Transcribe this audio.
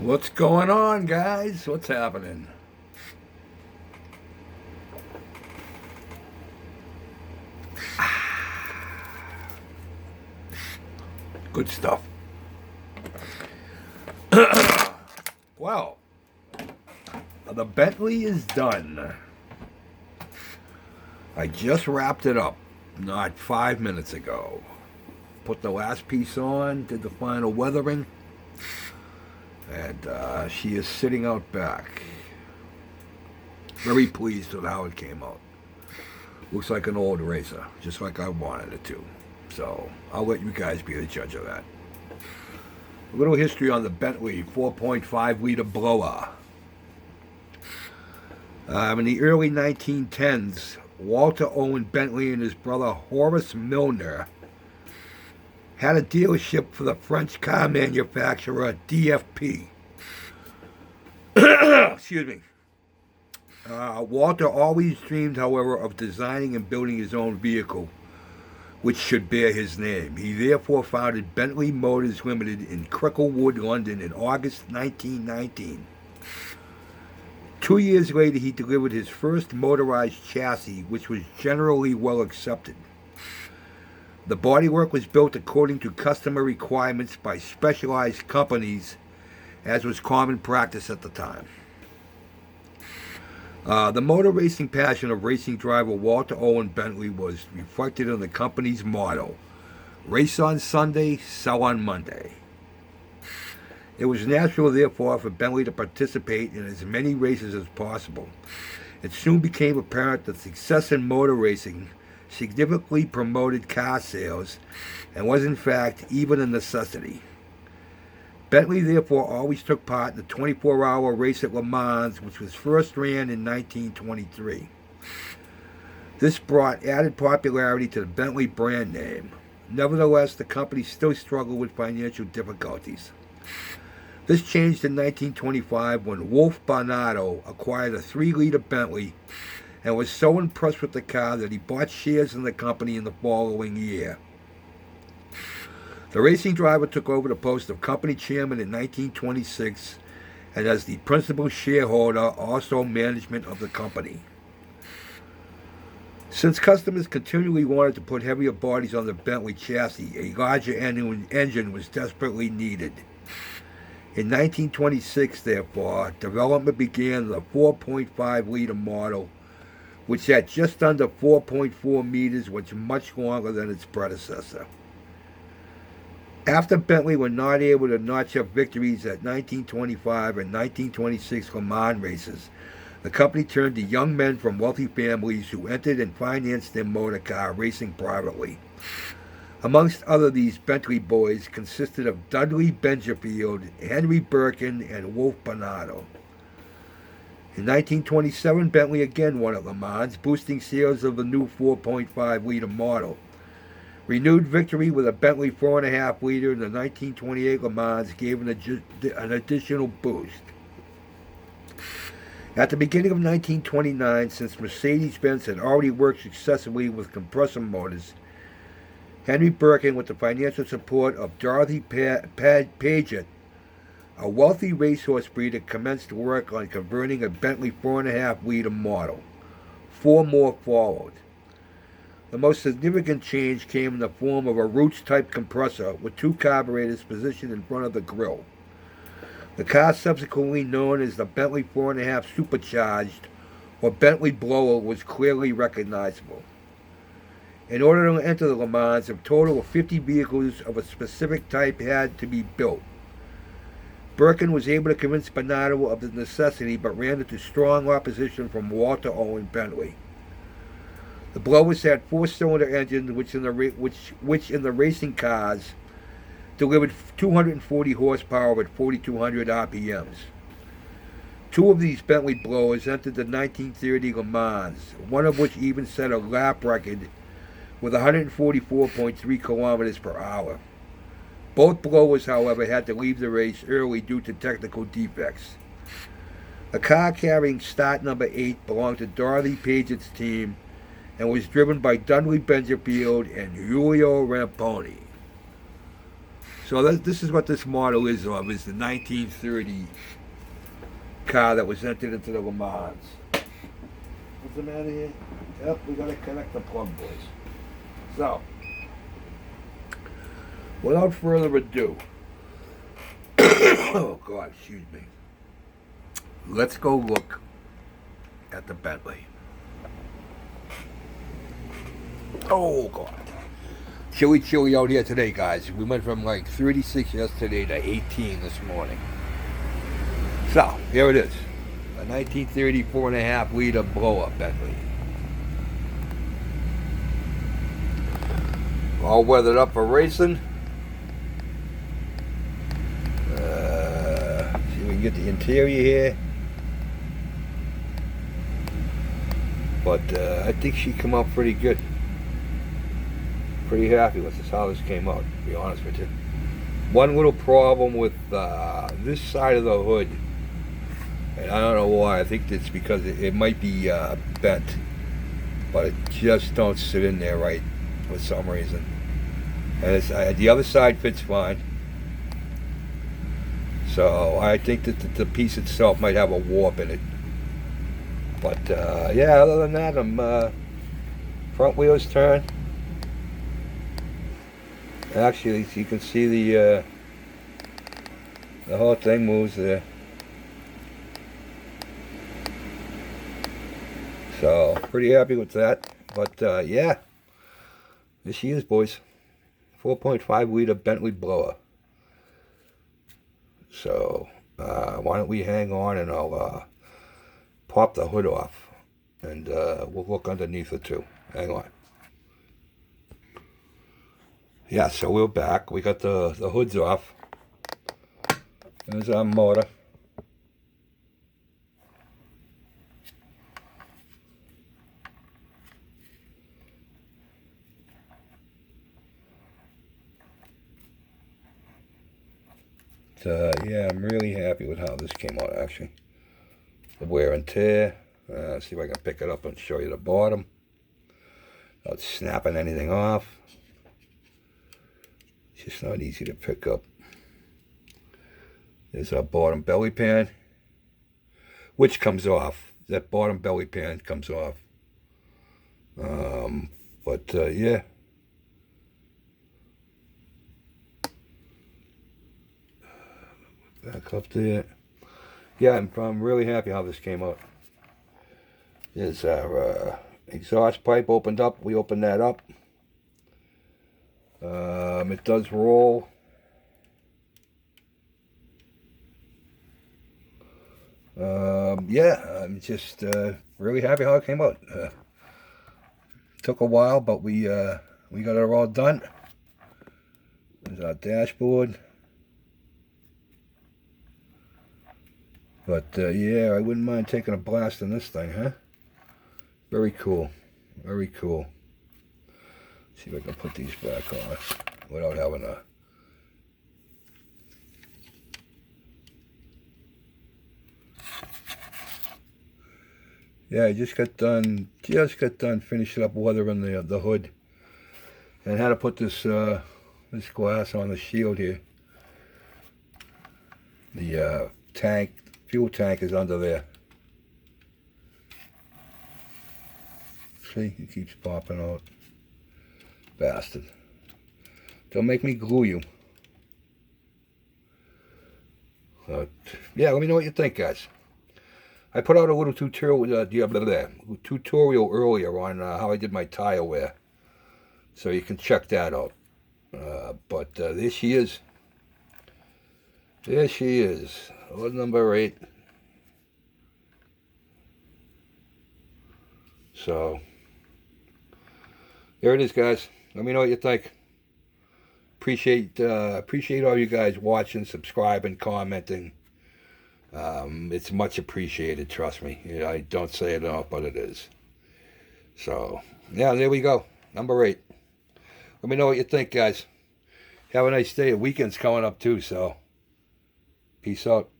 What's going on, guys? What's happening? Good stuff. Well, the Bentley is done. I just wrapped it up not 5 minutes ago. Put the last piece on, did the final weathering, and she is sitting out back. Very pleased with how it came out. Looks like an old racer, just like I wanted it to. So I'll let you guys be the judge of that. A little history on the Bentley 4.5 liter blower. In the early 1910s, Walter Owen Bentley and his brother Horace Milner had a dealership for the French car manufacturer DFP. Excuse me. Walter always dreamed, however, of designing and building his own vehicle, which should bear his name. He therefore founded Bentley Motors Limited in Cricklewood, London in August 1919. 2 years later, he delivered his first motorized chassis, which was generally well accepted. The bodywork was built according to customer requirements by specialized companies, as was common practice at the time. The motor racing passion of racing driver Walter Owen Bentley was reflected in the company's motto, "Race on Sunday, sell on Monday." It was natural, therefore, for Bentley to participate in as many races as possible. It soon became apparent that success in motor racing significantly promoted car sales and was, in fact, even a necessity. Bentley therefore always took part in the 24-hour race at Le Mans, which was first ran in 1923. This brought added popularity to the Bentley brand name. Nevertheless, the company still struggled with financial difficulties. This changed in 1925 when Wolf Barnardo acquired a 3-liter Bentley and was so impressed with the car that he bought shares in the company in the following year. The racing driver took over the post of company chairman in 1926 and as the principal shareholder, also management of the company. Since customers continually wanted to put heavier bodies on the Bentley chassis, a larger engine was desperately needed. In 1926, therefore, development began of the 4.5-liter model, which at just under 4.4 meters was much longer than its predecessor. After Bentley were not able to notch up victories at 1925 and 1926 Le Mans races, the company turned to young men from wealthy families who entered and financed their motor car racing privately. Amongst other these Bentley boys consisted of Dudley Benjafield, Henry Birkin, and Wolf Barnardo. In 1927, Bentley again won at Le Mans, boosting sales of the new 4.5-liter model. Renewed victory with a Bentley 4.5-liter in the 1928 Le Mans gave an additional boost. At the beginning of 1929, since Mercedes-Benz had already worked successfully with compressor motors, Henry Birkin, with the financial support of Dorothy Paget, a wealthy racehorse breeder, commenced work on converting a Bentley 4.5-liter model. 4 more followed. The most significant change came in the form of a Roots-type compressor with 2 carburetors positioned in front of the grille. The car, subsequently known as the Bentley 4.5 Supercharged or Bentley Blower, was clearly recognizable. In order to enter the Le Mans, a total of 50 vehicles of a specific type had to be built. Birkin was able to convince Barnardo of the necessity, but ran into strong opposition from Walter Owen Bentley. The blowers had 4-cylinder engines, which in the racing cars delivered 240 horsepower at 4,200 RPMs. 2 of these Bentley blowers entered the 1930 Le Mans, one of which even set a lap record with 144.3 kilometers per hour. Both blowers, however, had to leave the race early due to technical defects. The car carrying start number 8 belonged to Dorothy Paget's team and was driven by Dudley Benjafield and Julio Ramponi. So this is what this model is of. Is the 1930 car that was entered into the Le Mans. What's the matter here? Yep, we gotta connect the plug, boys. So, without further ado, oh God, excuse me. Let's go look at the Bentley. Oh God. Chilly out here today, guys. We went from like 36 yesterday to 18 this morning. So, here it is. A 1930 4.5 liter blow-up Bentley. All weathered up for racing. See if we can get the interior here. But I think she come out pretty good. Pretty happy with this, how this came out, to be honest with you. One little problem with this side of the hood, and I don't know why. I think it's because it might be bent, but it just don't sit in there right for some reason. And the other side fits fine. So I think that the piece itself might have a warp in it. But yeah, other than that, front wheels turn. Actually, you can see the whole thing moves there. So pretty happy with that. But yeah, this she is, boys. 4.5 liter Bentley blower. So why don't we hang on and I'll pop the hood off and we'll look underneath it too. Hang on. Yeah, so we're back. We got the hoods off. There's our motor. Yeah, I'm really happy with how this came out, actually. The wear and tear. See if I can pick it up and show you the bottom. Not snapping anything off. It's just not easy to pick up. There's our bottom belly pan, which comes off. That bottom belly pan comes off. But yeah. Back up there. Yeah, I'm really happy how this came out. There's our exhaust pipe opened up. We opened that up. It does roll. Yeah, I'm just really happy how it came out. Took a while, but we got it all done. There's our dashboard. But yeah, I wouldn't mind taking a blast on this thing, huh? Very cool. Very cool. See if I can put these back on without having a... Yeah, I just got done finishing up weathering the hood. And had to put this this glass on the shield here. The fuel tank is under there. See, it keeps popping out. Bastard. Don't make me glue you. But, yeah, let me know what you think, guys. I put out a little tutorial earlier on how I did my tire wear. So you can check that out. But there she is. There she is. Hood number 8. So, there it is, guys. Let me know what you think. Appreciate all you guys watching, subscribing, commenting. It's much appreciated, trust me. I don't say it enough, but it is. So, yeah, there we go. Number 8. Let me know what you think, guys. Have a nice day. The weekend's coming up, too, so peace out.